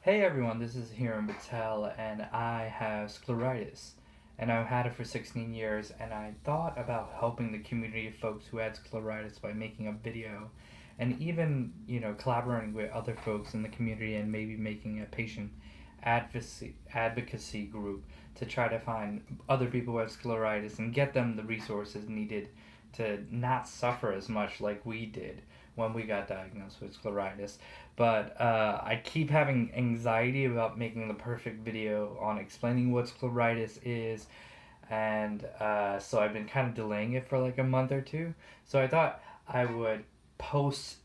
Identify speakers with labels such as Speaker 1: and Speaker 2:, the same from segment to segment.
Speaker 1: Hey everyone, this is Hiram Patel, and I have scleritis. And I've had it for 16 years, and I thought about helping the community of folks who had scleritis by making a video and even, collaborating with other folks in the community and maybe making a patient advocacy group to try to find other people who have scleritis and get them the resources needed to not suffer as much like we did when we got diagnosed with scleritis. But I keep having anxiety about making the perfect video on explaining what scleritis is, and so I've been kind of delaying it for like a month or two. So I thought I would post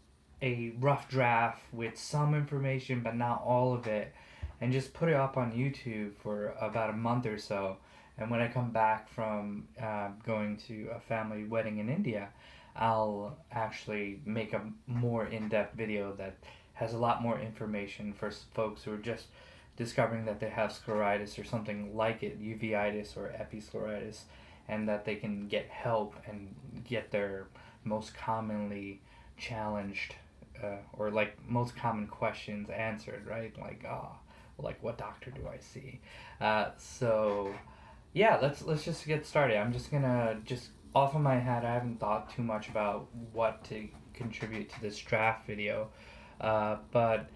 Speaker 1: a rough draft with some information, but not all of it, and just put it up on YouTube for about a month or so. And when I come back from going to a family wedding in India, I'll actually make a more in-depth video that has a lot more information for folks who are just discovering that they have scleritis or something like it, uveitis or episcleritis, and that they can get help and get their most commonly challenged or like most common questions answered, right? Like what doctor do I see? So yeah, let's just get started. I'm just gonna just off of my head. I haven't thought too much about what to contribute to this draft video, but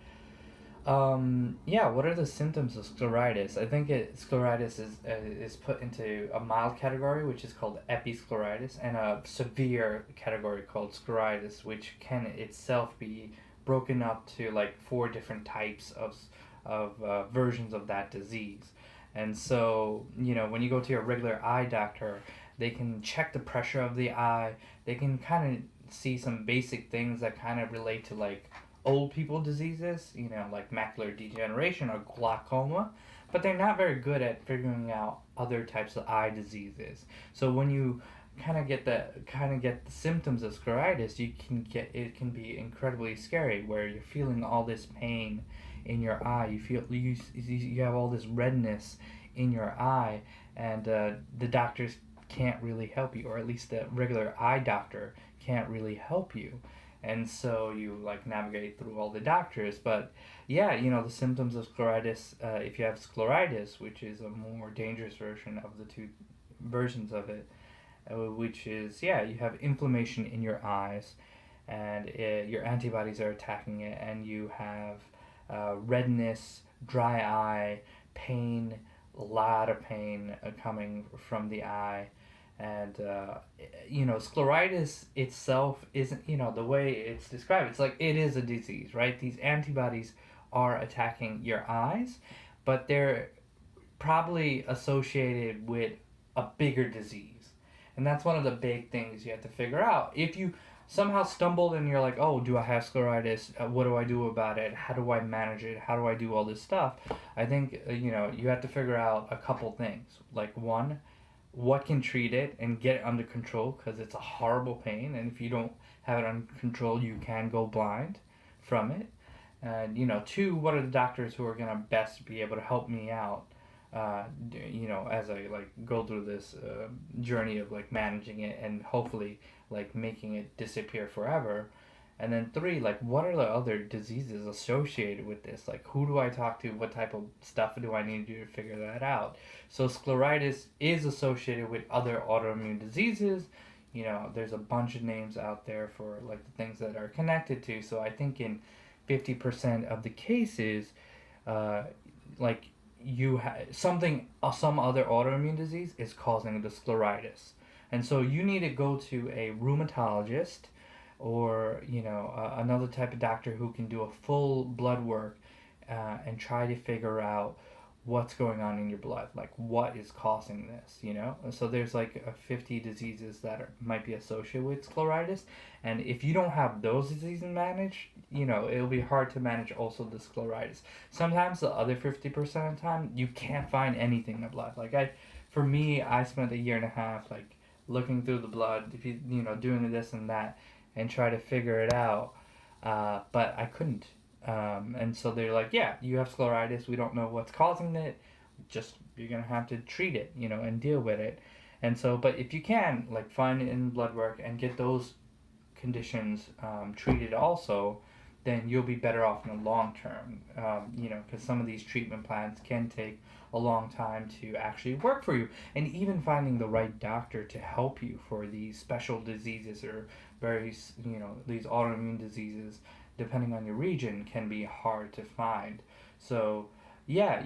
Speaker 1: yeah. What are the symptoms of scleritis? I think scleritis is put into a mild category, which is called episcleritis, and a severe category called scleritis, which can itself be broken up to like four different types of versions of that disease. And so, when you go to your regular eye doctor, they can check the pressure of the eye. They can kind of see some basic things that kind of relate to like old people diseases, like macular degeneration or glaucoma, but they're not very good at figuring out other types of eye diseases. So when you kind of get the symptoms of scleritis, it can be incredibly scary where you're feeling all this pain in your eye. You have all this redness in your eye, and the doctors can't really help you, or at least the regular eye doctor can't really help you. And so you like navigate through all the doctors. But yeah, the symptoms of scleritis, if you have scleritis, which is a more dangerous version of the two versions of it, which is, yeah, you have inflammation in your eyes, and your antibodies are attacking it, and you have redness, dry eye, pain, a lot of pain coming from the eye. And scleritis itself isn't, the way it's described, it's like it is a disease, right? These antibodies are attacking your eyes, but they're probably associated with a bigger disease. And that's one of the big things you have to figure out. If you somehow stumbled and you're like, oh, do I have scleritis? What do I do about it? How do I manage it? How do I do all this stuff? I think, you have to figure out a couple things. Like, one, what can treat it and get it under control, because it's a horrible pain. And if you don't have it under control, you can go blind from it. And, two, what are the doctors who are going to best be able to help me out, as I like go through this journey of like managing it and hopefully like making it disappear forever. And then three, like what are the other diseases associated with this? Like who do I talk to? What type of stuff do I need to do to figure that out? So scleritis is associated with other autoimmune diseases. There's a bunch of names out there for like the things that are connected to. So I think in 50% of the cases, like some other autoimmune disease is causing the scleritis, and so you need to go to a rheumatologist or another type of doctor who can do a full blood work and try to figure out what's going on in your blood, like what is causing this, And so there's like 50 diseases that might be associated with scleritis, and if you don't have those diseases managed, it'll be hard to manage also the scleritis. Sometimes the other 50% of the time you can't find anything in the blood. For me, I spent a year and a half like looking through the blood, if doing this and that, and try to figure it out, but I couldn't. And so they're like, yeah, you have scleritis. We don't know what's causing it. Just you're gonna have to treat it, and deal with it. And so, but if you can, like, find it in blood work and get those conditions treated also, then you'll be better off in the long term. Because some of these treatment plans can take a long time to actually work for you, and even finding the right doctor to help you for these special diseases or very, these autoimmune diseases, depending on your region, can be hard to find. So, yeah,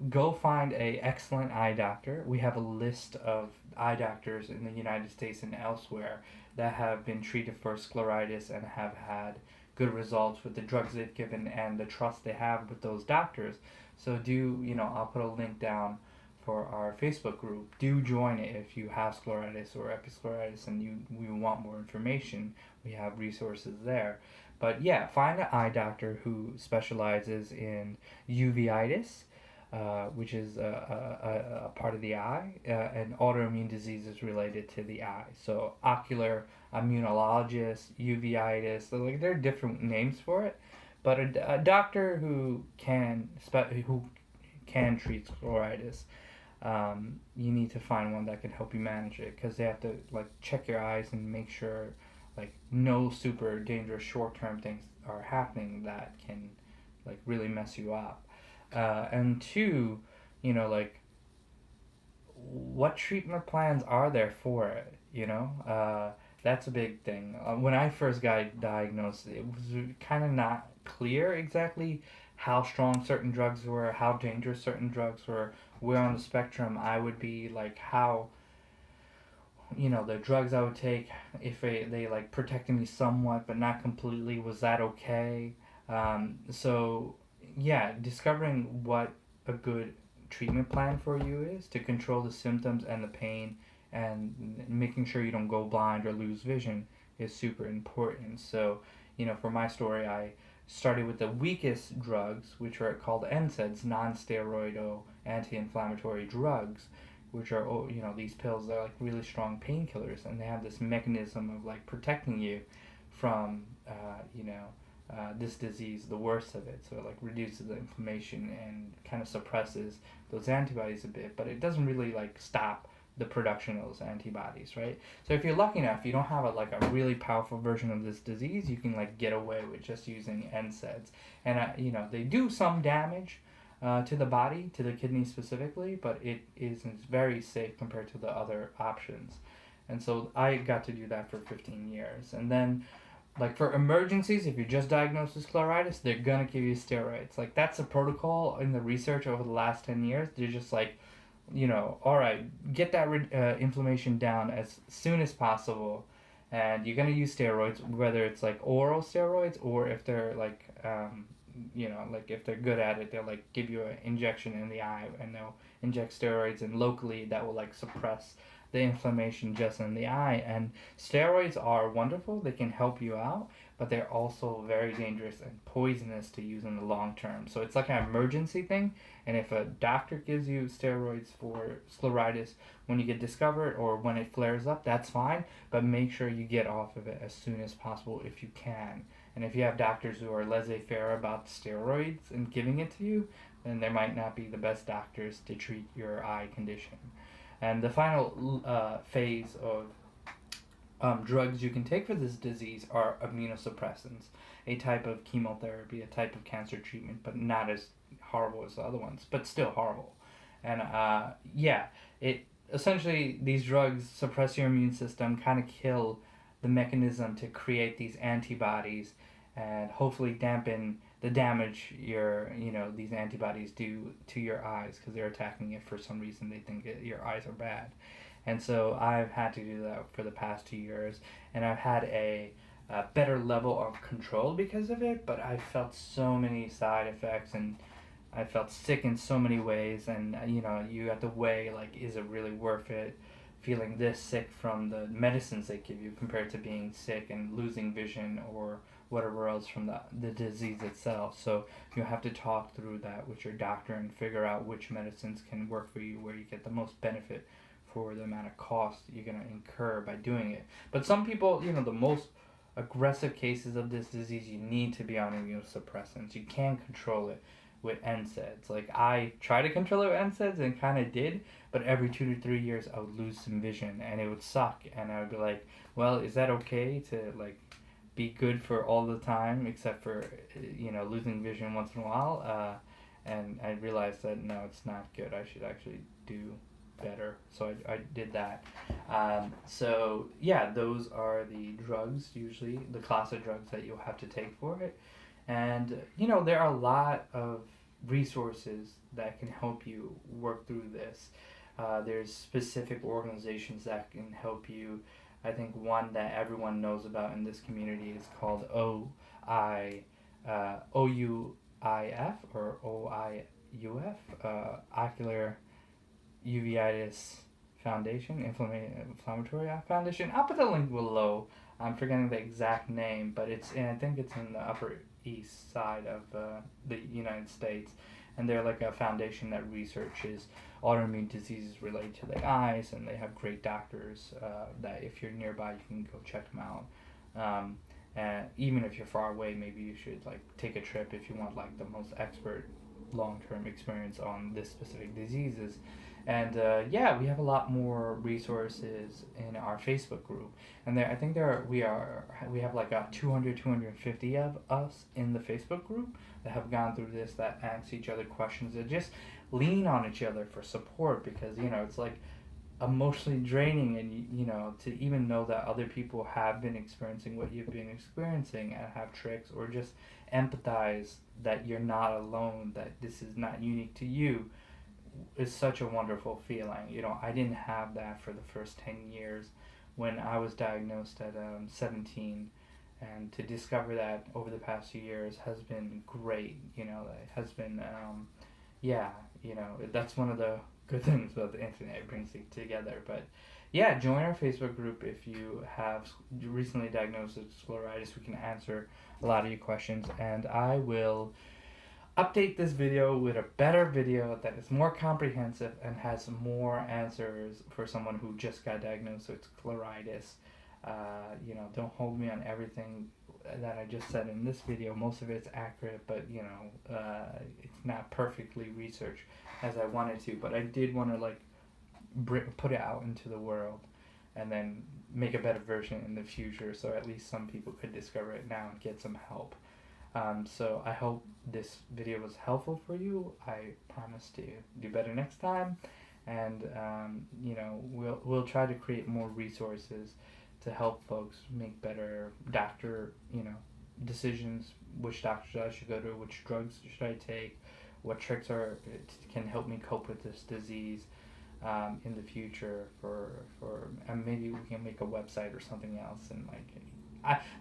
Speaker 1: go find a excellent eye doctor. We have a list of eye doctors in the United States and elsewhere that have been treated for scleritis and have had good results with the drugs they've given and the trust they have with those doctors. So I'll put a link down for our Facebook group. Do join it if you have scleritis or episcleritis and we want more information. We have resources there. But yeah, find an eye doctor who specializes in uveitis, which is a part of the eye, and autoimmune diseases related to the eye. So ocular immunologist, uveitis, so like there are different names for it, but a doctor who can treat scleritis, you need to find one that can help you manage it, because they have to like check your eyes and make sure like no super dangerous short term things are happening that can like really mess you up. And two, like what treatment plans are there for it? That's a big thing. When I first got diagnosed, it was kind of not clear exactly how strong certain drugs were, how dangerous certain drugs were, where on the spectrum I would be, like how, the drugs I would take, if they like protected me somewhat but not completely, was that okay? So yeah, discovering what a good treatment plan for you is to control the symptoms and the pain, and making sure you don't go blind or lose vision is super important. So, for my story, I started with the weakest drugs, which are called NSAIDs, non-steroidal anti-inflammatory drugs, which are, these pills that are like really strong painkillers, and they have this mechanism of like protecting you from, this disease, the worst of it. So it like reduces the inflammation and kind of suppresses those antibodies a bit, but it doesn't really like stop the production of those antibodies, right? So if you're lucky enough, you don't have a really powerful version of this disease, you can like get away with just using NSAIDs, and they do some damage to the body, to the kidney specifically, but it isn't very safe compared to the other options. And so I got to do that for 15 years, and then like for emergencies, if you're just diagnosed with scleritis, they're gonna give you steroids. Like that's a protocol in the research over the last 10 years. They're just like, all right, get that inflammation down as soon as possible, and you're gonna use steroids, whether it's like oral steroids or if they're like, like if they're good at it, they'll like give you an injection in the eye and they'll inject steroids, and locally that will like suppress the inflammation just in the eye. And steroids are wonderful, they can help you out, but they're also very dangerous and poisonous to use in the long term. So it's like an emergency thing, and if a doctor gives you steroids for scleritis when you get discovered or when it flares up, that's fine, but make sure you get off of it as soon as possible if you can. And if you have doctors who are laissez-faire about steroids and giving it to you, then they might not be the best doctors to treat your eye condition. And the final phase of drugs you can take for this disease are immunosuppressants, a type of chemotherapy, a type of cancer treatment, but not as horrible as the other ones, but still horrible. And it essentially, these drugs suppress your immune system, kind of kill the mechanism to create these antibodies, and hopefully dampen the damage these antibodies do to your eyes, because they're attacking it for some reason. They think your eyes are bad. And so I've had to do that for the past 2 years, and I've had a better level of control because of it, but I felt so many side effects, and I felt sick in so many ways, and you have to weigh, like, is it really worth it feeling this sick from the medicines they give you compared to being sick and losing vision or whatever else from the disease itself. So you have to talk through that with your doctor and figure out which medicines can work for you, where you get the most benefit for the amount of cost you're going to incur by doing it. But some people, the most aggressive cases of this disease, you need to be on immunosuppressants. You can't control it with NSAIDs. Like, I tried to control it with NSAIDs and kind of did, but every 2 to 3 years I would lose some vision and it would suck, and I would be like, well, is that okay to like be good for all the time, except for losing vision once in a while. And I realized that no, it's not good. I should actually do better. So I did that. So yeah, those are the drugs, usually the class of drugs that you'll have to take for it. And there are a lot of resources that can help you work through this. There's specific organizations that can help you. I think one that everyone knows about in this community is called OUIF or OIUF, Ocular Uveitis Foundation, Inflammatory Eye Foundation. I'll put the link below. I'm forgetting the exact name, but I think it's in the Upper East Side of the United States, and they're like a foundation that researches autoimmune diseases related to the eyes, and they have great doctors that if you're nearby, you can go check them out. And even if you're far away, maybe you should like take a trip if you want like the most expert long-term experience on this specific diseases. And yeah, we have a lot more resources in our Facebook group, and there I think we have like 250 of us in the Facebook group that have gone through this, that ask each other questions, that just lean on each other for support, because it's like emotionally draining, and to even know that other people have been experiencing what you've been experiencing and have tricks, or just empathize that you're not alone, that this is not unique to you, is such a wonderful feeling. I didn't have that for the first 10 years when I was diagnosed at 17, and to discover that over the past few years has been great. It has been yeah, that's one of the good things about the internet. It brings it together. But yeah, join our Facebook group if you have recently diagnosed with scleritis. We can answer a lot of your questions, and I will update this video with a better video that is more comprehensive and has more answers for someone who just got diagnosed with scleritis. Don't hold me on everything that I just said in this video. Most of it's accurate, but it's not perfectly researched as I wanted to. But I did want to like put it out into the world, and then make a better version in the future, so at least some people could discover it now and get some help. So I hope this video was helpful for you. I promise to do better next time, and we'll try to create more resources to help folks make better doctor decisions, which doctors I should go to, which drugs should I take, what tricks can help me cope with this disease in the future, and maybe we can make a website or something else, and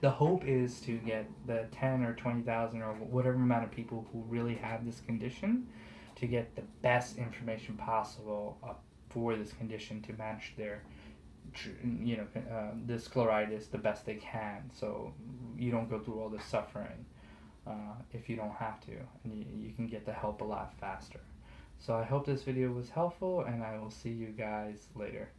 Speaker 1: the hope is to get the 10 or 20,000 or whatever amount of people who really have this condition to get the best information possible for this condition, to manage their the scleritis the best they can, so you don't go through all the suffering if you don't have to, and you can get the help a lot faster. So I hope this video was helpful, and I will see you guys later.